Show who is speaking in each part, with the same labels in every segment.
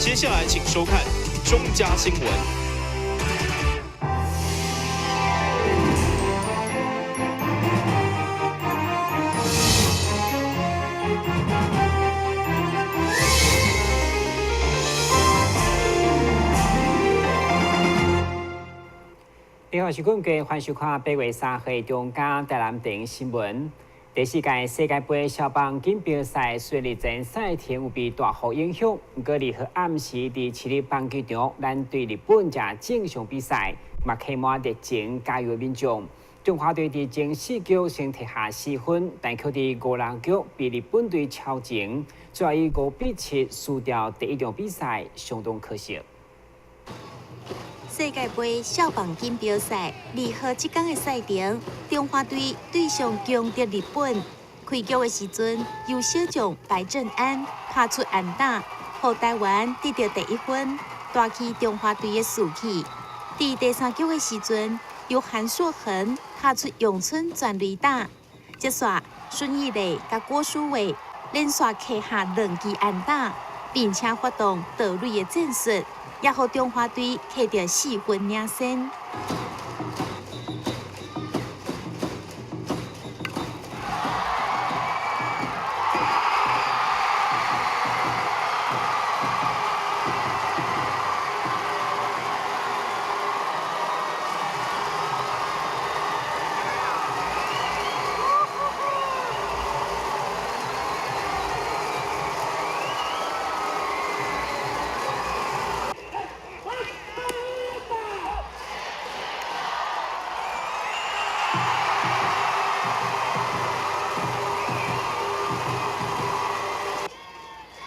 Speaker 1: 接下来请收看中嘉新闻。
Speaker 2: 你好，是阮家欢收看8月3日中嘉台南电影新闻。第4届世界杯小棒锦标赛顺利前赛天有被大雨影响，不过2号暗时伫7日棒球场，咱对日本才正常比赛，嘛开满热情加油的民众。中华队伫前4局先摕下4分，但却伫5、6局被日本队超前，最后以5比7输掉第1场比赛，相当可惜。
Speaker 3: 世界杯小棒锦标赛2号即天的赛程，中华队对上强敌日本。开局的时阵，由小将白振安拍出安打，让台湾得到第1分，带起中华队的士气。伫第3局的时阵，由韩硕恒拍出咏春全垒打，接续孙艺磊甲郭书伟连续砍下2支安打，并且发动盗垒的战术。也让中华队摕到4分领先。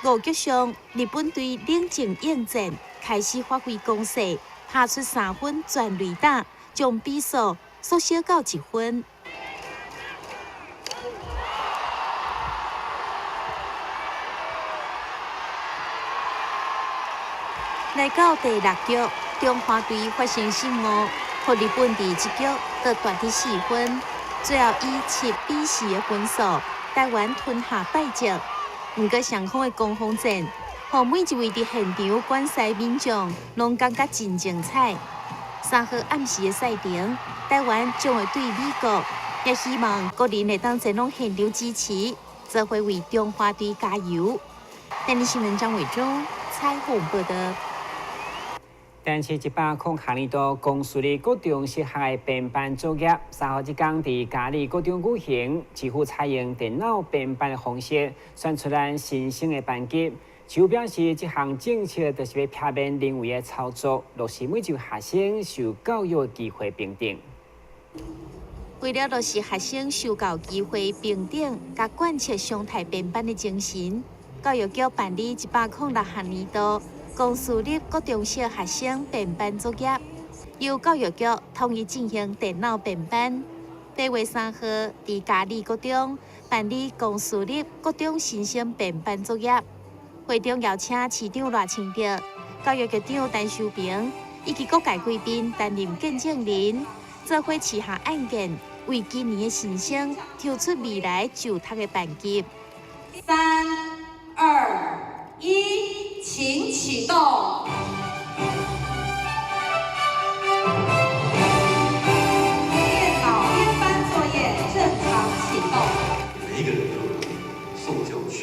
Speaker 3: 5局上，日本队冷静应战，开始发挥攻势，拍出3分全垒打，将比数缩小到1分。来到第6局，中华队发生失误，让日本队这局得夺第4分，最后以7比4的分数，台湾吞下败绩。不过双方的攻防战，让每一位伫现场观赛民众拢感觉真精彩。3号暗时的赛程，台湾将会对美国，也希望国人会当前往现场支持，做伙为中华队加油。电视新闻张伟忠采访报道。
Speaker 2: 但是100年度公司的各种适合的编班作业，3号即天伫嘉义各种举行，几乎采用电脑编班的方式，选出咱新生的班级。政府表示，这项政策就是要避免人为的操作，落实每一位学生受教育的机会平等。
Speaker 3: 为了落实学生受教机会平等，甲贯彻常态编班的精神，教育局办理106年度公私立各中小学生编班作业，由教育局统一进行电脑编班。8月3号，伫嘉义国中办理公私立各中新生编班作业。会中邀请市长赖清德、教育局长陈修平以及各界贵宾担任见证人，做伙持下案件，为今年的新生挑出未来就读的班级。
Speaker 4: 3、2、1，请启动。电脑编班作业正常启动。
Speaker 5: 每一个人都有受教权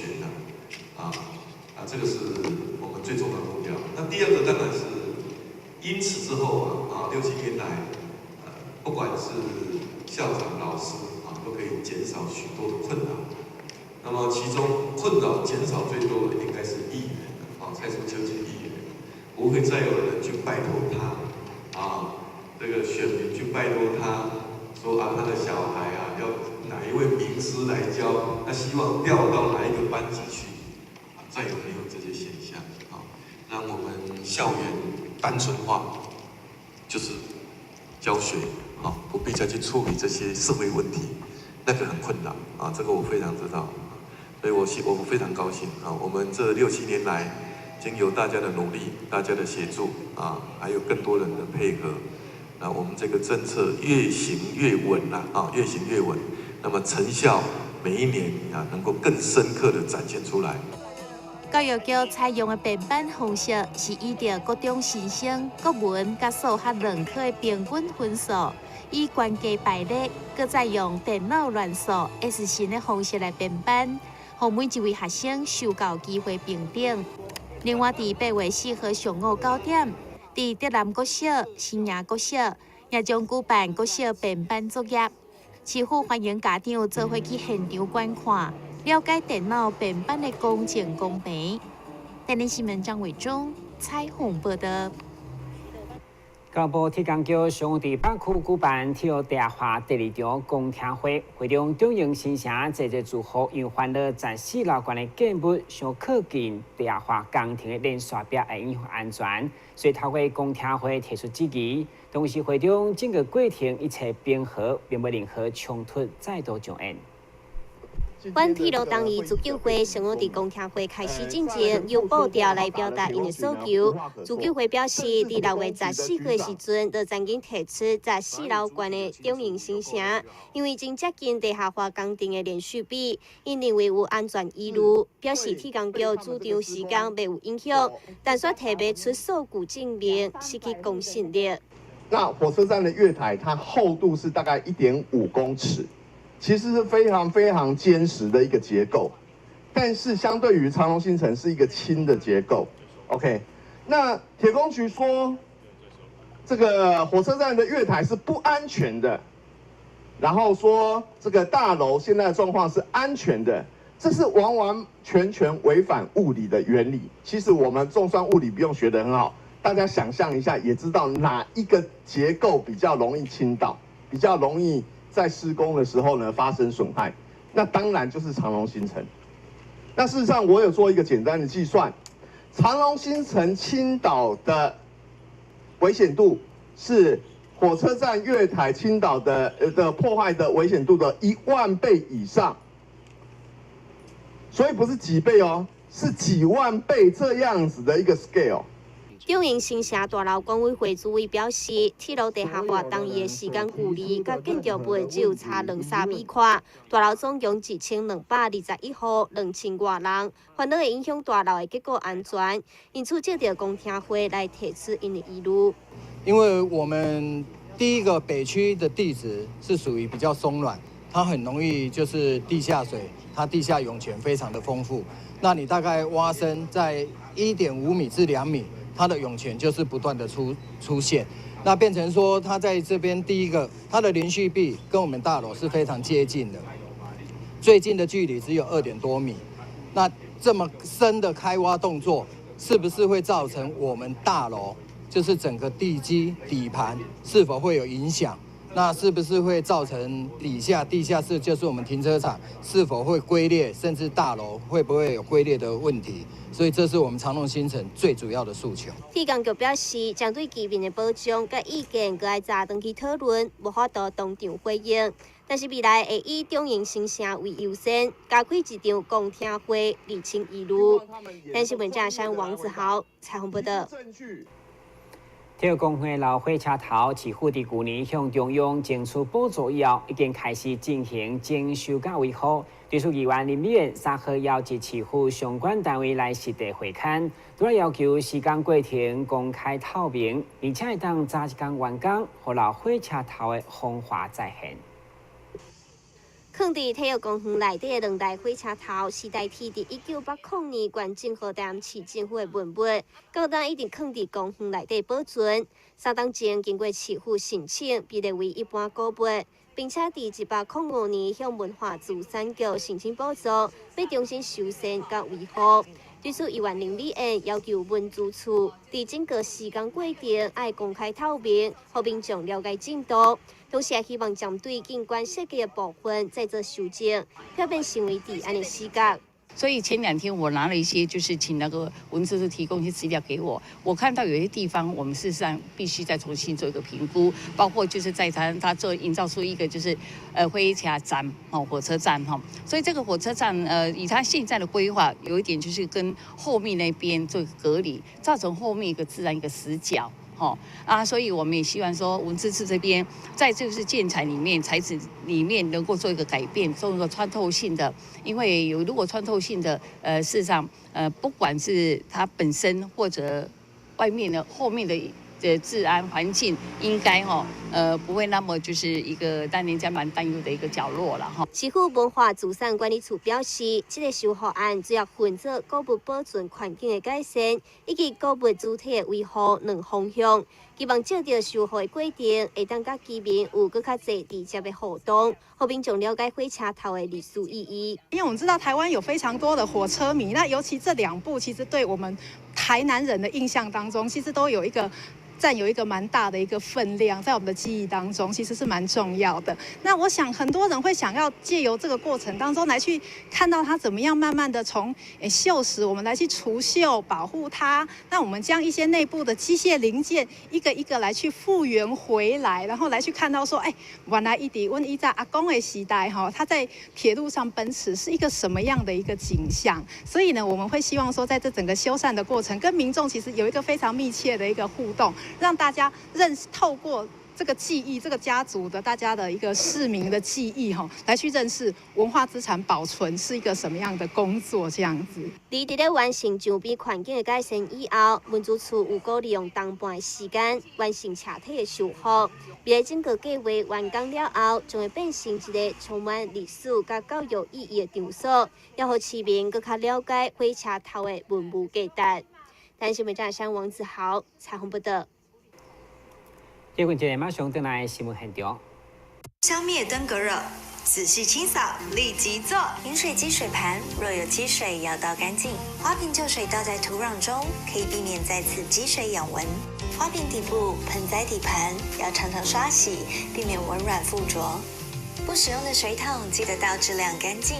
Speaker 5: 这个是我们最重要的目标。那第二个当然是，因此之后6、7年来，不管是校长、老师都可以减少许多的困扰。那么其中困扰减少最多的应该是议员蔡淑秋议员，不会再有人去拜托他这个选民去拜托他说他的小孩要哪一位名师来教，他希望调到哪一个班级去。再也没有这些现象让我们校园单纯化，就是教学不必再去处理这些社会问题，那个很困难这个我非常知道，所以我非常高兴我们这6、7年来，经由大家的努力、大家的协助还有更多人的配合，那我们这个政策越行越稳越行越稳，那么成效每一年能够更深刻的展现出来。
Speaker 3: 教育局采用的编班方式是依照各种新生、国文甲数学两科的平均分数，以关键排列，搁再用电脑乱数 S 型的方式来编班，让每一位学生受教机会平等。另外，伫8月4号上午9点，伫德南国小、新营国小也将举办国小编班作业。市府欢迎家长做伙去现场观看。了解电脑编班的公正公平。台南新闻张伟忠采访报道。
Speaker 2: 教育部体工局上午伫北区举办体育地化第2场公听会，会中中英新城节节祝福，因欢乐14楼馆的建物上靠近地化工程的连续壁会影响安全，所以透过公听会提出质疑。同时，会中整个过程一切平和，并无任何冲突再度上演。
Speaker 6: 阮体育同意自救会上午伫公听会开始进前，由报调来表达因的诉求。自救会表示，伫6月14号时阵，就曾经提出14楼馆的中英新城，因为正接近地下化工程的连续壁，因认为有安全疑虑，表示体工局主张时间袂有影响，但却提不出数据证明，失去公信力。
Speaker 7: 那火车站的月台，它厚度是大概1.5公尺。其实是非常非常坚实的一个结构，但是相对于长荣新城是一个轻的结构。OK， 那铁工局说这个火车站的月台是不安全的，然后说这个大楼现在的状况是安全的，这是完完全全违反物理的原理。其实我们重算物理不用学得很好，大家想象一下也知道哪一个结构比较容易倾倒，比较容易在施工的时候呢发生损害，那当然就是长荣新城。那事实上我有做一个简单的计算，长荣新城倾倒的危险度是火车站月台倾倒的破坏的危险度的10000倍以上，所以不是几倍哦，是几万倍这样子的一个 scale。
Speaker 6: 中英新城大楼管委会主委表示，铁路地下化当伊的时间距离，甲建筑物只有差2-3米宽。大楼总共1221户，2000多人，烦恼会影响大楼的结构安全，因此借着公听会来提出因的疑虑。
Speaker 8: 因为我们第一个北区的地质是属于比较松软，它很容易就是地下水，它地下涌泉非常的丰富。那你大概挖深在1.5米至2米。它的涌泉就是不断的出现，那变成说它在这边第一个，它的连续壁跟我们大楼是非常接近的，最近的距离只有2点多米。那这么深的开挖动作，是不是会造成我们大楼就是整个地基底盘是否会有影响？那是不是会造成地下室就是我们停车场是否会龟裂，甚至大楼会不会有龟裂的问题？所以这是我们长荣新城最主要的诉求。
Speaker 6: 体工局表示，针对居民的保障甲意见，搁爱早登去讨论，无法度当场回应。但是未来会以中英新城为优先，加开一场公听会，厘清疑虑。但是文章山王子豪采访报道。
Speaker 2: 体育工会老火车头市府伫去年向中央争取补助以后，已经开始进行征收价为好。对此，议员林美燕3号邀集市府相关单位来实地会勘，主要要求施工过程公开透明，并且会当早一天完工，互老火车头的风华再现。
Speaker 6: 放伫体育公园内底的2台火车头，是代替伫1980年县政府担市政府的文物，到当一直放伫公园内底保存。3当前经过市府申请，被列为一般古物，并且伫1805年向文化资产局申请补助，要重新修缮甲维护。对此，议员林美燕要求文资处伫整个施工过程要公开透明，互民众了解进度。同时，也希望针对景观设计的部分再做修正，以免成为治安的死角。
Speaker 9: 所以前2天我拿了一些，就是请那个文资处提供一些资料给我。我看到有些地方，我们事实上必须再重新做一个评估，包括就是在它做营造出一个就是火车站火车站所以这个火车站以它现在的规划，有一点就是跟后面那边做隔离，造成后面一个自然一个死角。所以我们也希望说文资处这边在就是建材里面、材质里面能够做一个改变，做一个穿透性的，因为如果穿透性的，事实上，不管是它本身或者外面的后面的治安环境，应该不会那么就是一个让人家蛮担忧的一个角落了哈。
Speaker 6: 市府文化资产管理处表示，这个修法案主要分作古物保存环境的改善，以及古物主体的维护两方向。希望照着修法的规定，会当甲居民有更较侪直接的互动，互民众了解火车头的历史意义。
Speaker 10: 因为我们知道台湾有非常多的火车迷，那尤其这2部，其实对我们台南人的印象当中，其实都有占有一个蛮大的一个分量，在我们的记忆当中，其实是蛮重要的。那我想很多人会想要借由这个过程当中来去看到它怎么样慢慢的从锈蚀，我们来去除锈保护它。那我们将一些内部的机械零件一个一个来去复原回来，然后来去看到说，原来我们在阿公的时代他在铁路上奔驰是一个什么样的一个景象。所以呢，我们会希望说，在这整个修缮的过程，跟民众其实有一个非常密切的一个互动。让大家透过这个记忆，这个家族的大家的一个市民的记忆来去认识文化资产保存是一个什么样的工作这样子。
Speaker 6: 在咧完成周边环境的改善以后，文资处有够利用当半的时间完成车体的修复。未来整个计划完工了后，将会变成一个充满历史甲教育意义的场所，要让市民更加了解火车头的文物价值。台新闻站上王子豪采访报道。
Speaker 2: 结果今日马上登来新闻现场。
Speaker 11: 消灭登革热，仔细清扫，立即做。饮水机水盘若有积水，要倒干净。花瓶旧水倒在土壤中，可以避免再次积水养蚊。花瓶底部、盆栽底盘要常常刷洗，避免蚊卵附着。不使用的水桶记得倒质量干净。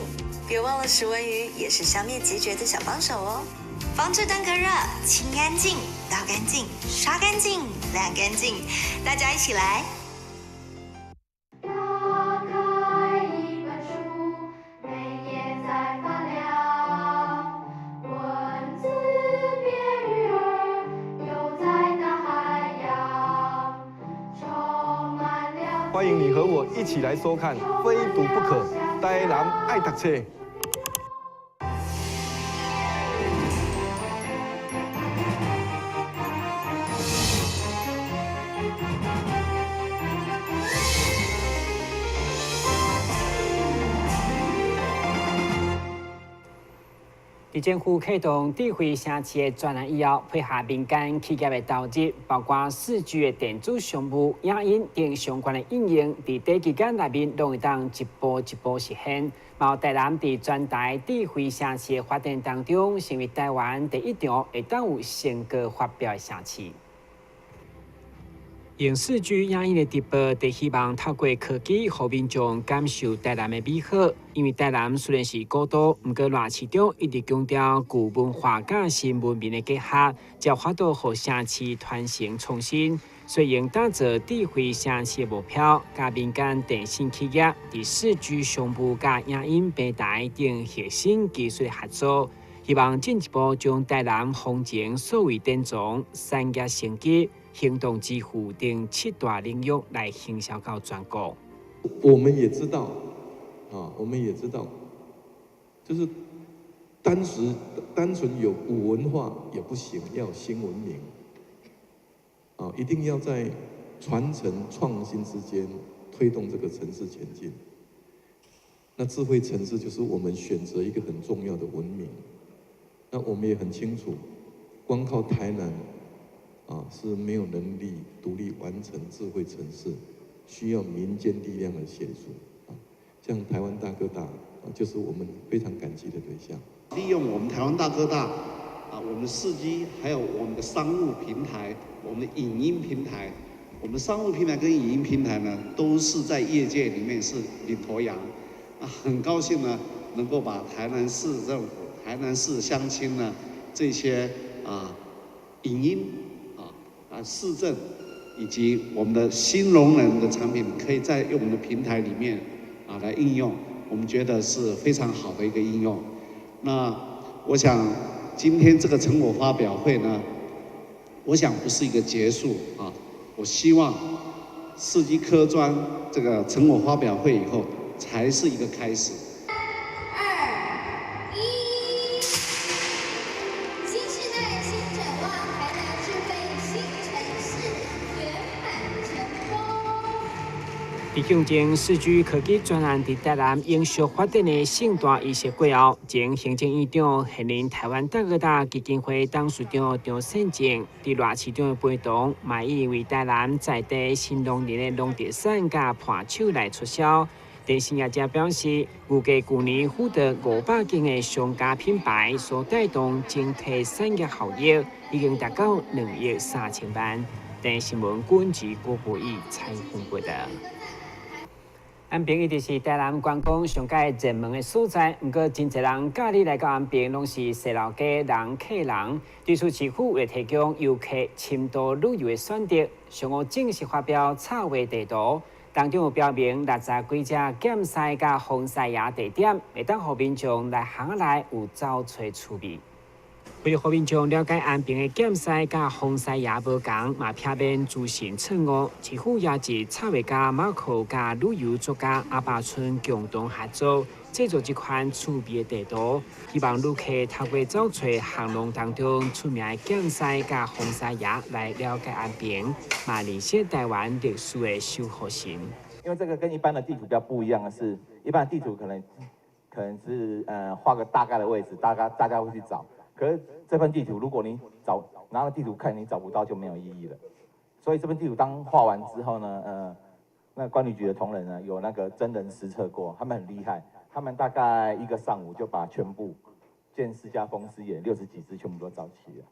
Speaker 11: 别忘了食蚊鱼也是消灭孑孓的小帮手哦。防治登革热，清干净、倒干净、刷干净、晾干净，大家一起来！
Speaker 4: 打开一本书，每页在发亮，文字变鱼儿，游在大海洋，充满了。
Speaker 12: 欢迎你和我一起来收看《非读不可》，台南爱读册。
Speaker 2: 政府启动智慧城市的专案以后，配合民间企业的投入，包括4G 的电子商务、影音等相关的应用，在短期间内面拢会当一步一步实现。毛台南在全台智慧城市的发展当中，成为台湾第一场会当有成果发表的城市。用4G 影音的直播，就希望透过科技，让民众感受台南的美好。因为台南虽然是古都，不过热市中一直强调古文化甲新文明的结合，才法度让城市传承创新。所以用打造智慧城市的目标，甲民间电信企业伫4G 商务甲影音平台等核心技术的合作，希望进一步将台南风情所谓典藏、产业升级、行动支付等7大领域来行销到全国。
Speaker 5: 我们也知道，就是单纯有古文化也不行，要有新文明。一定要在传承创新之间推动这个城市前进。那智慧城市就是我们选择一个很重要的文明。那我们也很清楚，光靠台南是没有能力独立完成智慧城市，需要民间力量的协助。像台湾大哥大就是我们非常感激的对象。
Speaker 13: 利用我们台湾大哥大我们的4G，还有我们的商务平台，我们的影音平台，我们的商务平台跟影音平台呢，都是在业界里面是领头羊。很高兴呢，能够把台南市政府、台南市乡亲呢这些影音市政以及我们的新农人的产品，可以在我们的平台里面来应用，我们觉得是非常好的一个应用。那我想今天这个成果发表会呢，我想不是一个结束啊。我希望4基科专这个成果发表会以后，才是一个开始。
Speaker 2: 伫向前4G 科技专案伫台南永续发展的盛大仪式过后，前行政院长、现任台湾大哥大基金会董事长张善政伫热市场的陪同，卖意为台南在地新农林的农特产甲伴手来出销。电信业者表示，预计去年获得500间的商家品牌所带动整体产业效益，已经达到2亿3千万。电新闻军及郭国义采访报道。安平一直是台南观光上界热门的所在，不过真侪人假日来到安平，拢是踅老街人客人。对此，市府为提供游客深度旅游的选择，上午正式发表策划地图，当中有标明60几只检筛甲防晒牙地点，会当互民众来巷内有找找趣味。为了互民众了解安平的检筛甲防晒牙无同，嘛撇免自行错误，市府也是策划家马可甲旅游作家阿爸春共同合作，制作一款趣味的地图，希望旅客透过找找巷弄当中出名的检筛甲防晒牙来了解安平，嘛认识台湾历史的守护神。
Speaker 14: 因为这个跟一般的地图比较不一样的是，一般的地图可能是画个大概的位置，大家会去找。可是这份地图，如果你拿了地图看，你找不到就没有意义了。所以这份地图当画完之后呢，那管理局的同仁呢有那个真人实测过，他们很厉害，他们大概1个上午就把全部见4家公司也60几只全部都找齐了。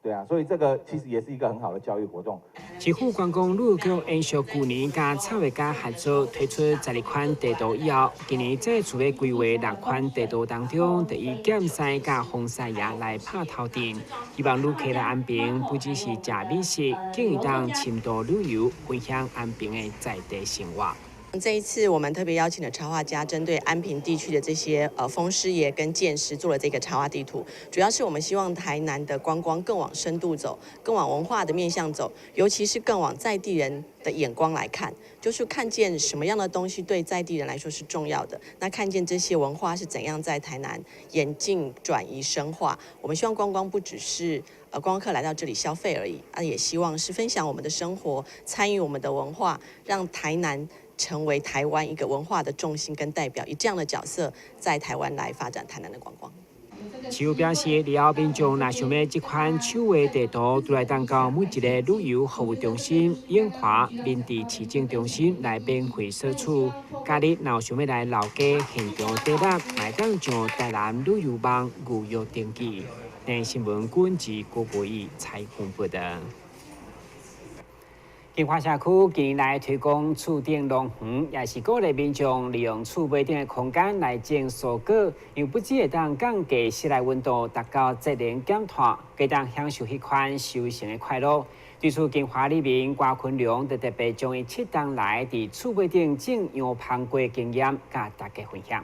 Speaker 14: 对啊，所以这个其实也是一个很好的教育活动。
Speaker 2: 市府观光旅游局延续去年甲策划家合作推出12款地图以后，今年再次要规划6款地图当中，就以检筛甲防晒牙来拍头阵，希望旅客来安平不只是吃美食，更会当深度旅游，分享安平的在地生活。
Speaker 15: 这一次，我们特别邀请了插画家，针对安平地区的这些风师爷跟剑师做了这个插画地图。主要是我们希望台南的观光更往深度走，更往文化的面向走，尤其是更往在地人的眼光来看，就是看见什么样的东西对在地人来说是重要的。那看见这些文化是怎样在台南演进、转移、深化。我们希望观光不只是观光客来到这里消费而已，也希望是分享我们的生活，参与我们的文化，让台南成为台湾一个文化的重心跟代表，以这样的角色在台湾来发展台南的观光。
Speaker 2: 市府表示，以后民众若想要这款手画地图，都来当到每一个旅游服务中心、永华、民地市政中心来免费索取。假日若想要来老街现场抵达，来当上台南旅游网预约登记。电新闻军及郭国义采访报道。金华社区近年来推广厝顶农园，也是鼓励民众利用厝尾顶的空间来种蔬果，又不只会当降低室内温度，达到节能减碳，更当享受迄款修行的快乐。对此，金华里民瓜坤良就特别将伊7年来伫厝尾顶种洋香瓜经验，甲大家分享。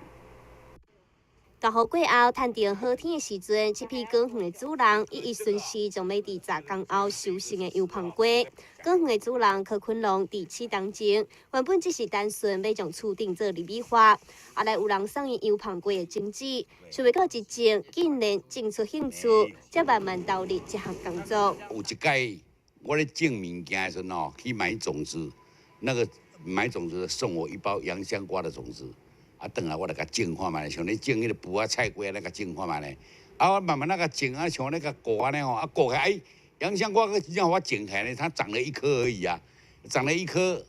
Speaker 6: 大雨过后，趁着好天的时阵，这批高远的主人伊一顺势将要伫10天后收成的洋香瓜。高远的主人柯坤龙伫7年前，原本只是单纯要将厝顶做立体化，后来有人送伊洋香瓜的种子，想袂到一种竟然种出兴趣，才慢慢投入这项工作。
Speaker 16: 有一届我咧种物件的时候去买种子，那个买种子送我1包洋香瓜的种子。转来我来甲种看卖，像咧种迄个卜啊、菜瓜来甲种看卖咧。我慢慢那个种像那个果安尼吼，果起洋香瓜真正我种起来呢，它长了1颗而已啊，长了1颗，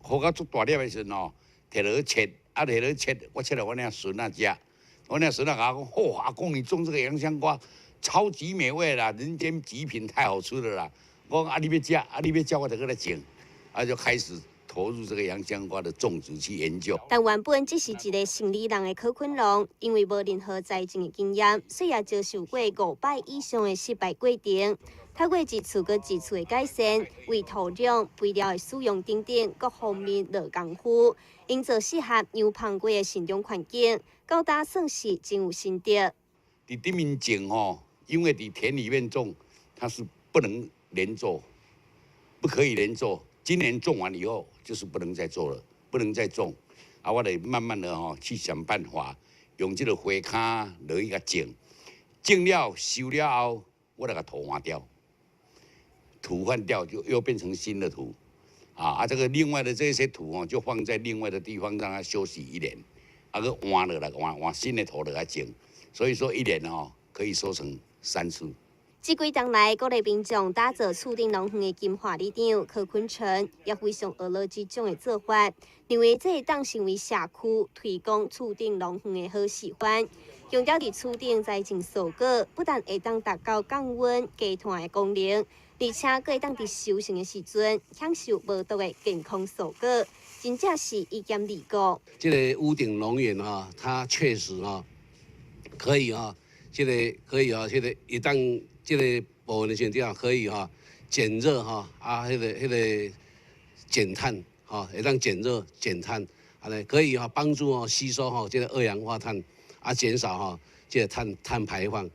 Speaker 16: 好到足大粒的时候摕落去切，摕落去切，我切了我那孙啊食，我那孙啊甲我讲，嚯，阿公你种这个洋香瓜超级美味啦，人间极品，太好吃了啦。我讲你要食，你要食我就搁来种，就开始投入这个洋香瓜的种植去研究。
Speaker 6: 但原本只是一个城里人的柯坤龙，因为无任何栽种的经验，所以也遭受过500以上的失败过程。透过一次搁一次的改善，为土壤、肥料的使用等等各方面落功夫，营造适合洋香瓜的生长环境，到达算是真有心得。
Speaker 16: 伫顶面种吼，因为伫田里面种，它是不能连做，不可以连做。今年种完以后，就是不能再做了，不能再种。啊，我得慢慢的去想办法，用这个花卡落去甲种，种了收了后，我来甲土换掉，土换掉就又变成新的土。这个另外的这些土就放在另外的地方让它休息1年，个换了来换新的土来种，所以说1年可以收成3次。
Speaker 6: 这几天来，各类民众打造厝顶农园的金华里长柯坤成也非常学了这种的做法，认为这会当成为社区推广厝顶农园的好示范。强调伫厝顶栽种蔬果，不但会当达到降温减碳的功能，而且佫会当伫收成的时阵享受无毒的健康蔬果，真正是一兼二顾。
Speaker 17: 这个屋顶农园它确实可以这个可以这个一旦这个部分的选项可以减热那个减碳会当减热减碳可以帮助吸收这个二氧化碳减少这个碳排放。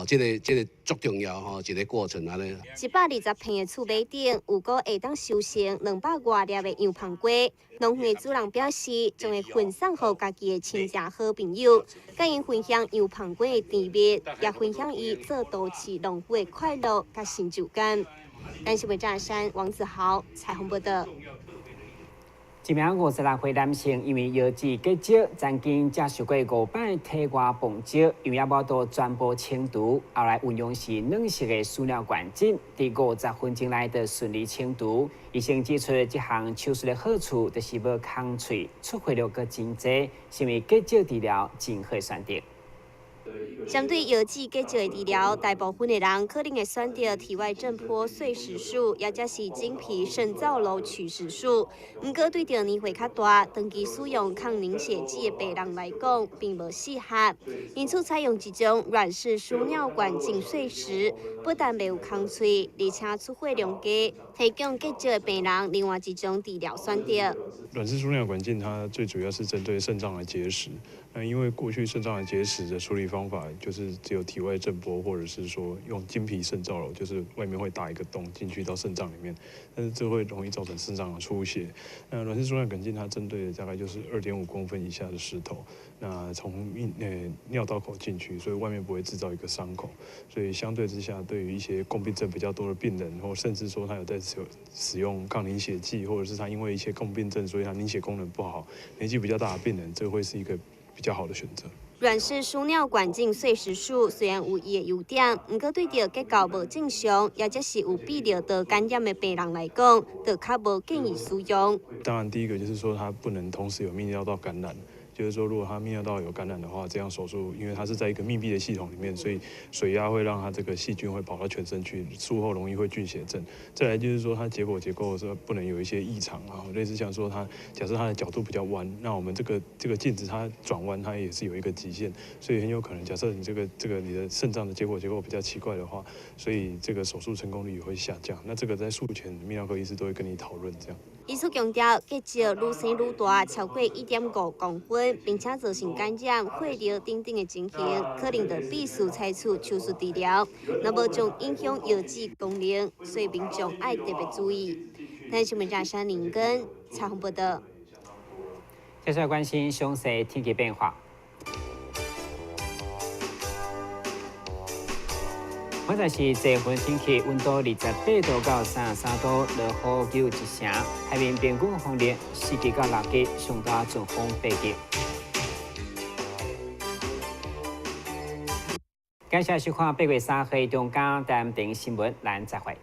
Speaker 17: 这个足重要一个过程
Speaker 6: 120平的厝尾顶，有个会当收成200多粒的洋香瓜。农园的主人表示，将会分享给家己的亲戚好朋友，甲因分享洋香瓜的甜蜜，也分享伊做都市农夫的快乐甲成就感。咱新闻站山王子豪采访报道。
Speaker 2: 一名56岁男性因为腰子结石，曾经接受过5摆体外泵石，因为无到全部清除，后来运用是软式的塑料管镜，在50分钟内就顺利清除。医生指出，这项手术的好处就是无空喙，出血量阁真济，是为结石治疗真好选择。
Speaker 6: 针对腰子结石的治疗，大部分的人可能会选择体外震波碎石术，也就是经皮肾造瘘取石术。不过，对着年岁较大、长期使用抗凝血剂的病人来讲，并无适合。因此，采用这种软式输尿管镜碎石，不但袂有空喙，而且出血量低，提供结石的病人另外一种治疗选择。
Speaker 18: 软式输尿管镜它最主要是针对肾脏的结石。因为过去肾脏的结石的处理方法就是只有体外震波，或者是说用经皮肾造瘘，就是外面会打一个洞进去到肾脏里面，但是这会容易造成肾脏的出血。那软式输尿管镜它针对的大概就是2.5公分以下的石头，那从尿道口进去，所以外面不会制造一个伤口，所以相对之下，对于一些共病症比较多的病人，或甚至说他有在使用抗凝血剂，或者是他因为一些共病症，所以他凝血功能不好，年纪比较大的病人，这会是一个比较好的选择。
Speaker 6: 软式输尿管镜碎石术虽然有伊的优点，不过对着结构无正常，也即是有泌尿道感染的病人来讲，就较无建议使用。
Speaker 18: 当然，第一个就是说，它不能同时有泌尿道感染。就是说，如果他泌尿道有感染的话，这样手术，因为它是在一个密闭的系统里面，所以水压会让它这个细菌会跑到全身去，术后容易会菌血症。再来就是说，它结果结构的时候不能有一些异常啊，类似像说它假设它的角度比较弯，那我们这个镜子它转弯它也是有一个极限，所以很有可能假设你这个你的肾脏的结构比较奇怪的话，所以这个手术成功率也会下降。那这个在术前泌尿科医师都会跟你讨论这样。
Speaker 6: 医师强调，结石愈生愈大，超过1.5公分，并且造成感染、血流等等的情形，可能就必须采取手术治疗，那无将影响腰子功能，所以民众爱特别注意。咱新闻站山林根采访报道。
Speaker 2: 接下来关心详细天气变化。现在是这份天气，温度28度到33度，落雨有1成，海面平均风力4级到6级，上大阵风8级。感谢收看8月3日中间台电新闻，咱再会。